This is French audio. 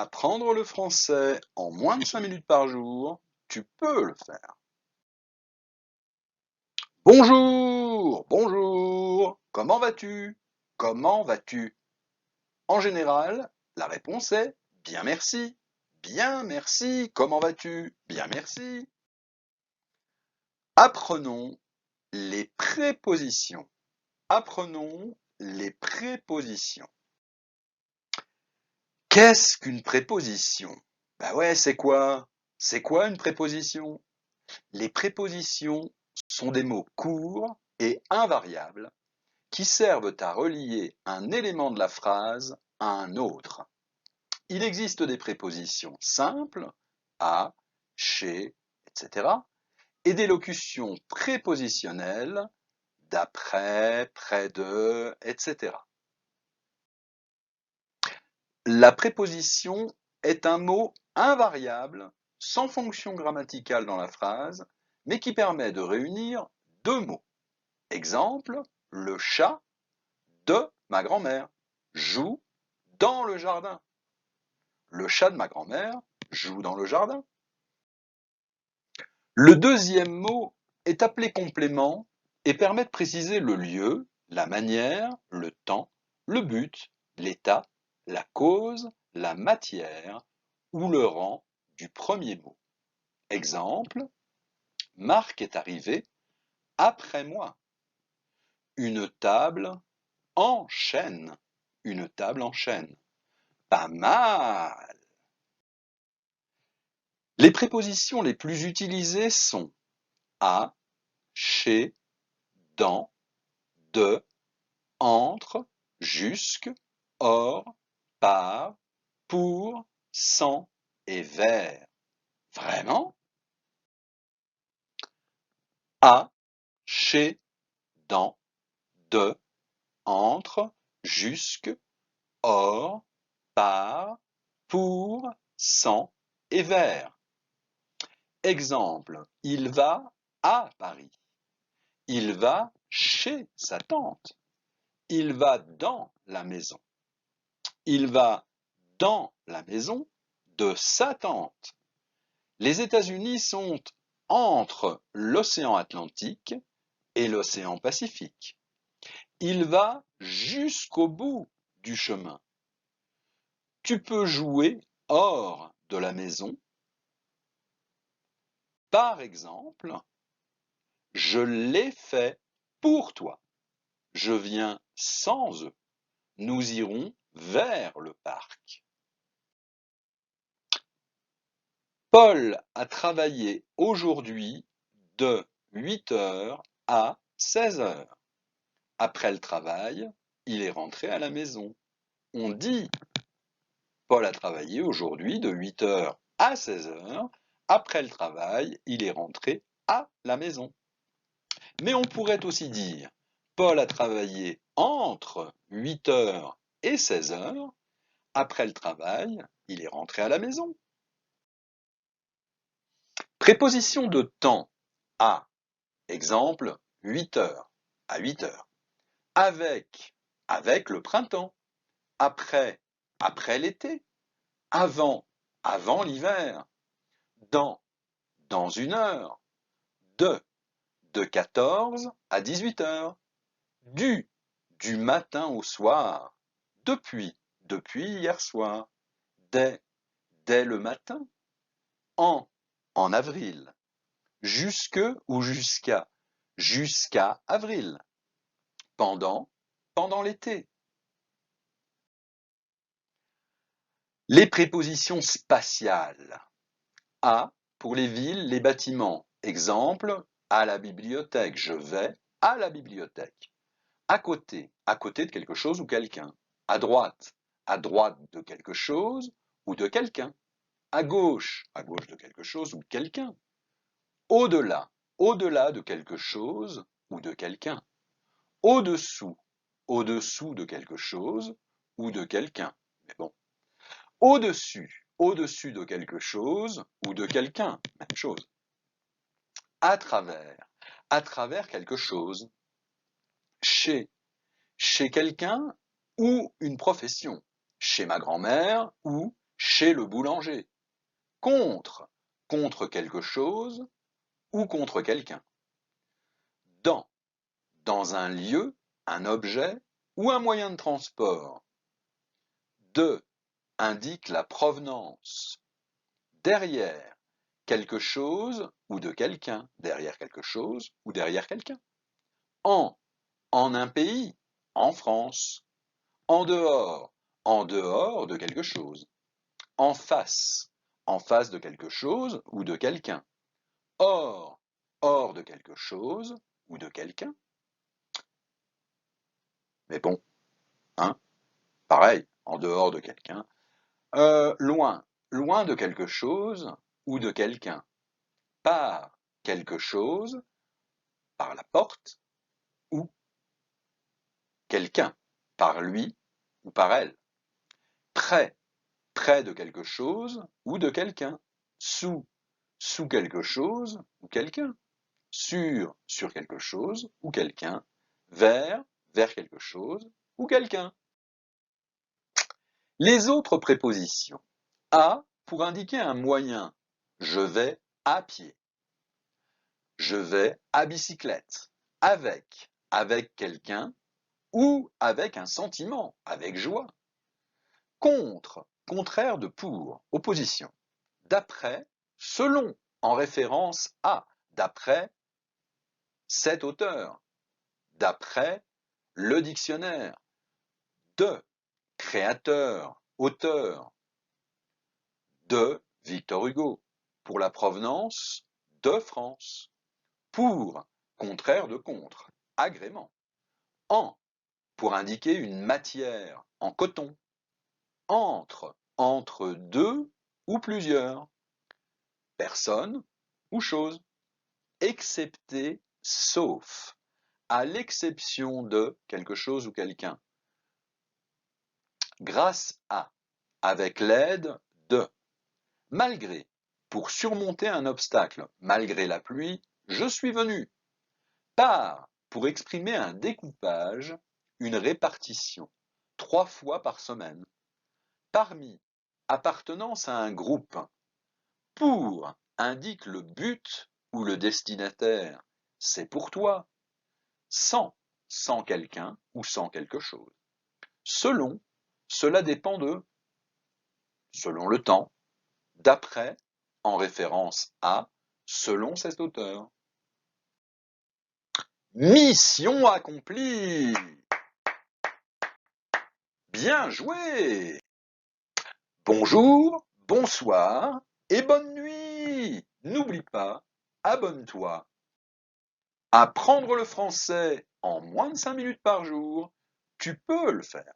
Apprendre le français en moins de 5 minutes par jour, tu peux le faire. Bonjour, bonjour, comment vas-tu? Comment vas-tu? En général, la réponse est bien merci. Bien merci, comment vas-tu? Bien merci. Apprenons les prépositions. Apprenons les prépositions. Qu'est-ce qu'une préposition? Bah ouais, c'est quoi? C'est quoi une préposition? Les prépositions sont des mots courts et invariables qui servent à relier un élément de la phrase à un autre. Il existe des prépositions simples, à, chez, etc. et des locutions prépositionnelles, d'après, près de, etc. La préposition est un mot invariable, sans fonction grammaticale dans la phrase, mais qui permet de réunir deux mots. Exemple, le chat de ma grand-mère joue dans le jardin. Le chat de ma grand-mère joue dans le jardin. Le deuxième mot est appelé complément et permet de préciser le lieu, la manière, le temps, le but, l'état, la cause, la matière ou le rang du premier mot. Exemple, Marc est arrivé après moi. Une table en chêne. Une table en chêne. Pas mal. Les prépositions les plus utilisées sont à, chez, dans, de, entre, jusque, hors, par, pour, sans et vers. Vraiment? À, chez, dans, de, entre, jusque, hors, par, pour, sans et vers. Exemple, il va à Paris. Il va chez sa tante. Il va dans la maison. Il va dans la maison de sa tante. Les États-Unis sont entre l'océan Atlantique et l'océan Pacifique. Il va jusqu'au bout du chemin. Tu peux jouer hors de la maison. Par exemple, je l'ai fait pour toi. Je viens sans eux. Nous irons vers le parc. Paul a travaillé aujourd'hui de 8 heures à 16 heures. Après le travail, il est rentré à la maison. On dit Paul a travaillé aujourd'hui de 8 heures à 16 heures. Après le travail, il est rentré à la maison. Mais on pourrait aussi dire Paul a travaillé entre 8 heures et 16 heures. Après le travail, il est rentré à la maison. Préposition de temps à. Exemple, 8 heures à 8 heures. Avec le printemps. Après l'été. Avant l'hiver. Dans une heure. De 14 à 18 heures. Du matin au soir. Depuis hier soir. Dès le matin. En avril. Jusque ou jusqu'à. Jusqu'à avril. Pendant l'été. Les prépositions spatiales. À pour les villes, les bâtiments. Exemple, à la bibliothèque. Je vais à la bibliothèque. À côté de quelque chose ou quelqu'un. À droite de quelque chose ou de quelqu'un. À gauche de quelque chose ou de quelqu'un. Au-delà de quelque chose ou de quelqu'un. Au-dessous de quelque chose ou de quelqu'un. Mais bon. Au-dessus de quelque chose ou de quelqu'un. Même chose. À travers quelque chose. Chez quelqu'un ou une profession. Chez ma grand-mère ou chez le boulanger. Contre, contre quelque chose ou contre quelqu'un. Dans un lieu, un objet ou un moyen de transport. De indique la provenance. Derrière quelque chose ou de quelqu'un. Derrière quelque chose ou derrière quelqu'un. En un pays, en France. En dehors de quelque chose. En face de quelque chose ou de quelqu'un. Hors de quelque chose ou de quelqu'un. Mais bon, hein, pareil, en dehors de quelqu'un. Loin de quelque chose ou de quelqu'un. Par quelque chose, par la porte, ou quelqu'un, par lui ou par elle. Près de quelque chose ou de quelqu'un. Sous quelque chose ou quelqu'un. Sur quelque chose ou quelqu'un. Vers quelque chose ou quelqu'un. Les autres prépositions. À pour indiquer un moyen. Je vais à pied. Je vais à bicyclette. Avec quelqu'un ou avec un sentiment, avec joie. Contre, contraire de pour, opposition. D'après, selon, en référence à, d'après cet auteur, d'après le dictionnaire, de, créateur, auteur, de Victor Hugo, pour la provenance de France, pour, contraire de contre, agrément, en, pour indiquer une matière, en coton, entre deux ou plusieurs, personnes ou choses, excepté, sauf, à l'exception de quelque chose ou quelqu'un, grâce à, avec l'aide de, malgré, pour surmonter un obstacle, malgré la pluie, je suis venu, par, pour exprimer un découpage, une répartition, 3 fois par semaine, parmi, appartenance à un groupe, pour indique le but ou le destinataire, c'est pour toi, sans quelqu'un ou sans quelque chose. Selon, cela dépend de, selon le temps, d'après, en référence à, selon cet auteur. Mission accomplie! Bien joué! Bonjour, bonsoir et bonne nuit! N'oublie pas, abonne-toi. Apprendre le français en moins de 5 minutes par jour, tu peux le faire.